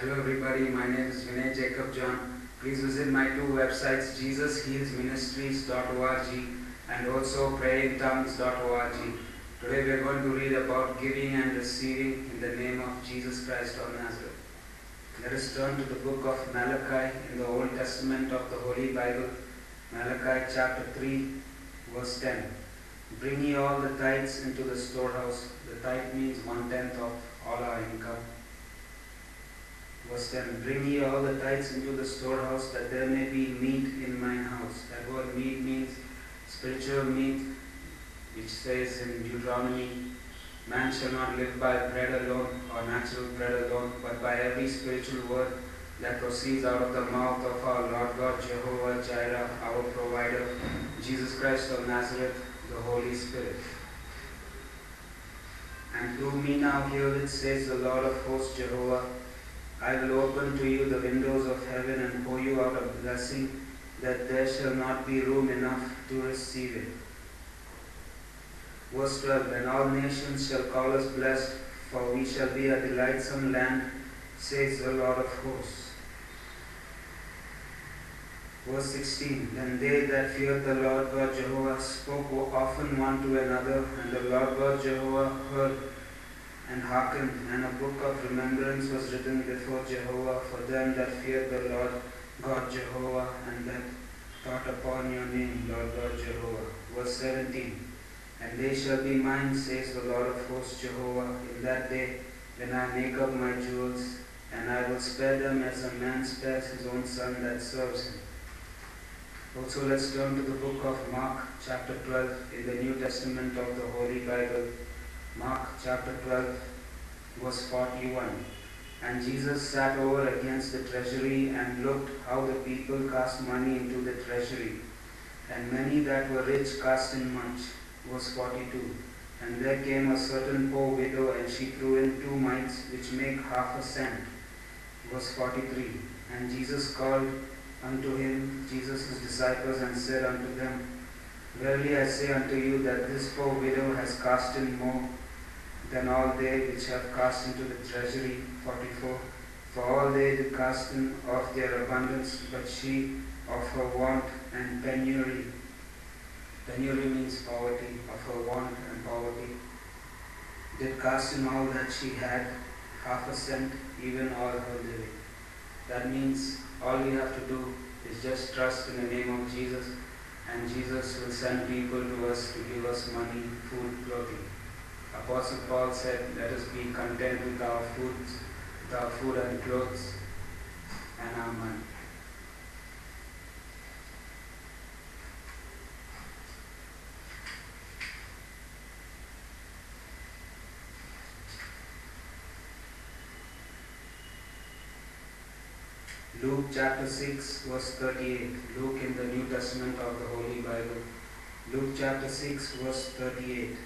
Hello everybody, my name is Vinay Jacob John. Please visit my two websites jesushealsministries.org and also prayintongues.org. Today we are going to read about giving and receiving in the name of Jesus Christ of Nazareth. Let us turn to the book of Malachi in the Old Testament of the Holy Bible. Malachi chapter 3 verse 10. Bring ye all the tithes into the storehouse. The tithe means 1/10 of all our income. Verse 10. Bring ye all the tithes into the storehouse, that there may be meat in mine house. That word meat means spiritual meat, which says in Deuteronomy, man shall not live by bread alone or natural bread alone, but by every spiritual word that proceeds out of the mouth of our Lord God, Jehovah Jireh, our provider, Jesus Christ of Nazareth, the Holy Spirit. And through me now herewith says the Lord of hosts, Jehovah, I will open to you the windows of heaven and pour you out a blessing, that there shall not be room enough to receive it. Verse 12. And all nations shall call us blessed, for we shall be a delightsome land, says the Lord of hosts. Verse 16. Then they that feared the Lord God Jehovah spoke often one to another, and the Lord God Jehovah heard and hearkened, and a book of remembrance was written before Jehovah for them that feared the Lord God Jehovah, and that thought upon your name, Lord God Jehovah. Verse 17. And they shall be mine, says the Lord of hosts, Jehovah, in that day when I make up my jewels, and I will spare them as a man spares his own son that serves him. Also, let's turn to the book of Mark, chapter 12, in the New Testament of the Holy Bible. Mark chapter 12, verse 41. And Jesus sat over against the treasury and looked how the people cast money into the treasury. And many that were rich cast in much. Verse 42. And there came a certain poor widow, and she threw in 2 mites, which make half a cent. Verse 43. And Jesus called unto him Jesus' disciples, and said unto them, Verily I say unto you, that this poor widow has cast in more than all they which have cast into the treasury. 44. For all they did cast in of their abundance, but she of her want and penury. Penury means poverty, of her want and poverty, did cast in all that she had, half a cent, even all her living. That means all we have to do is just trust in the name of Jesus, and Jesus will send people to us to give us money, food, clothing. Apostle Paul said, let us be content with our food and clothes and our money. Luke chapter 6 verse 38. Luke in the New Testament of the Holy Bible. Luke chapter 6 verse 38.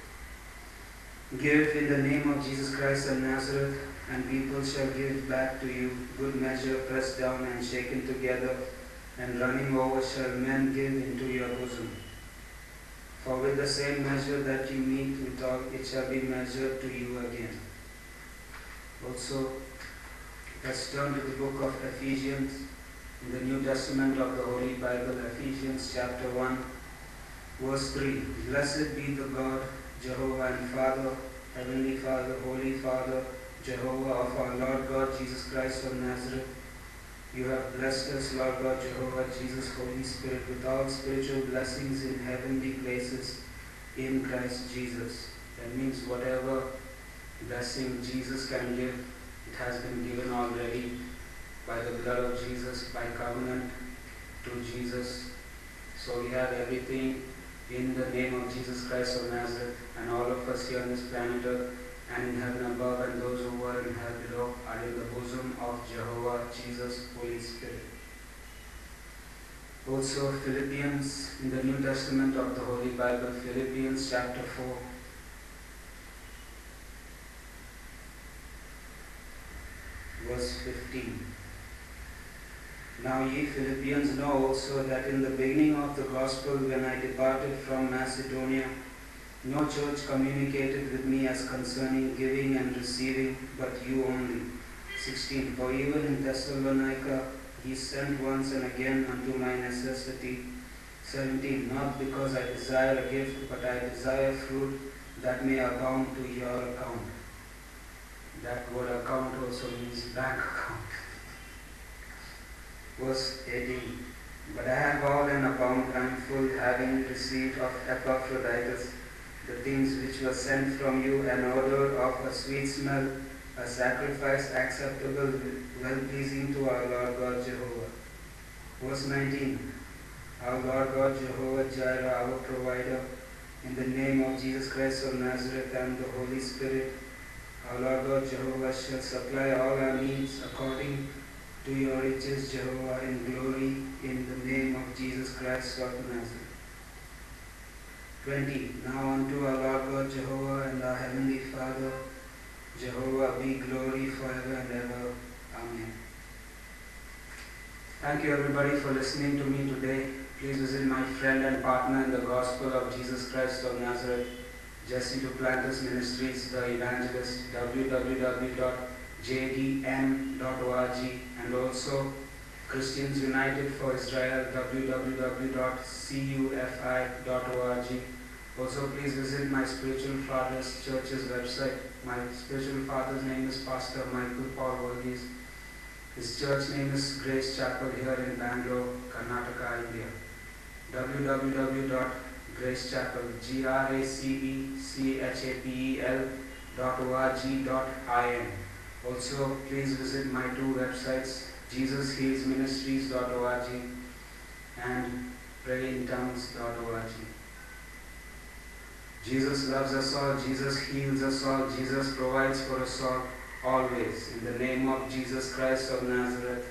Give in the name of Jesus Christ of Nazareth, and people shall give back to you good measure, pressed down and shaken together, and running over shall men give into your bosom. For with the same measure that you meet withal, it shall be measured to you again. Also, let's turn to the book of Ephesians in the New Testament of the Holy Bible, Ephesians chapter 1, verse 3. Blessed be the God, Jehovah and Father, Heavenly Father, Holy Father, Jehovah of our Lord God, Jesus Christ of Nazareth. You have blessed us, Lord God, Jehovah, Jesus, Holy Spirit, with all spiritual blessings in heavenly places in Christ Jesus. That means whatever blessing Jesus can give, it has been given already by the blood of Jesus, by covenant to Jesus. So we have everything in the name of Jesus Christ of Nazareth, and all of us here on this planet Earth and in heaven above, and those who are in hell below, are in the bosom of Jehovah, Jesus, Holy Spirit. Also Philippians in the New Testament of the Holy Bible, Philippians chapter 4. Verse 15. Now ye Philippians know also that in the beginning of the gospel, when I departed from Macedonia, no church communicated with me as concerning giving and receiving, but you only. 16. For even in Thessalonica he sent once and again unto my necessity. 17. Not because I desire a gift, but I desire fruit that may abound to your account. That word account also means bank account. Verse 18. But I have all and abound, I am full, having received of Epaphroditus the things which were sent from you, an odor of a sweet smell, a sacrifice acceptable, well-pleasing to our Lord God Jehovah. Verse 19. Our Lord God Jehovah Jireh, our provider, in the name of Jesus Christ of Nazareth and the Holy Spirit, our Lord God Jehovah shall supply all our needs according to your riches, Jehovah, in glory, in the name of Jesus Christ of Nazareth. 20. Now unto our Lord God Jehovah and our Heavenly Father, Jehovah, be glory forever and ever. Amen. Thank you everybody for listening to me today. Please visit my friend and partner in the gospel of Jesus Christ of Nazareth, Jesse Duplantis Ministries, the evangelist, www.jdm.org, and also Christians United for Israel, www.cufi.org. Also, please visit my Spiritual Fathers Church's website. My spiritual father's name is Pastor Michael Paul Varghese. His church name is Grace Chapel here in Bangalore, Karnataka, India. www.gracechapel.org.in. Also, please visit my two websites, jesushealsministries.org and prayintongues.org. Jesus loves us all, Jesus heals us all, Jesus provides for us all, always. In the name of Jesus Christ of Nazareth,